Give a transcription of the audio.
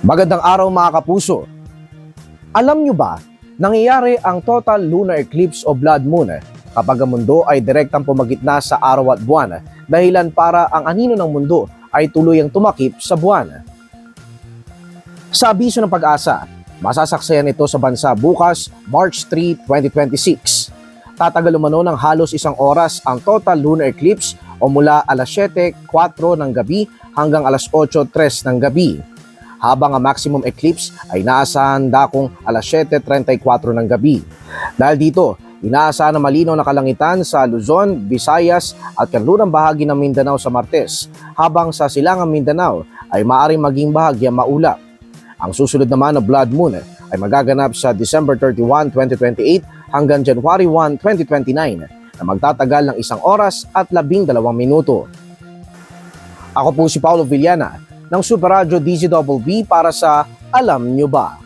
Magandang araw mga kapuso. Alam nyo ba, nangyayari ang total lunar eclipse o blood moon kapag ang mundo ay direktang pumagitna sa araw at buwan, dahilan para ang anino ng mundo ay tuluyang tumakip sa buwan. Sa abiso ng Pag-asa, masasaksayan ito sa bansa bukas, March 3, 2026. Tatagal umano ng halos 1 oras ang total lunar eclipse o mula alas 7:04 ng gabi hanggang alas 8:03 ng gabi. Habang ang maximum eclipse ay inaasahan dakong alas 7:34 ng gabi. Dahil dito, inaasahan na malinaw na kalangitan sa Luzon, Visayas at kanlurang bahagi ng Mindanao sa Martes, habang sa silangang Mindanao ay maaaring maging bahagyang maulap. Ang susunod naman na blood moon ay magaganap sa December 31, 2028 hanggang January 1, 2029 na magtatagal ng 1 oras at 12 minuto. Ako po si Paulo Villana ng Super Radio DZBB para sa Alam Nyo Ba?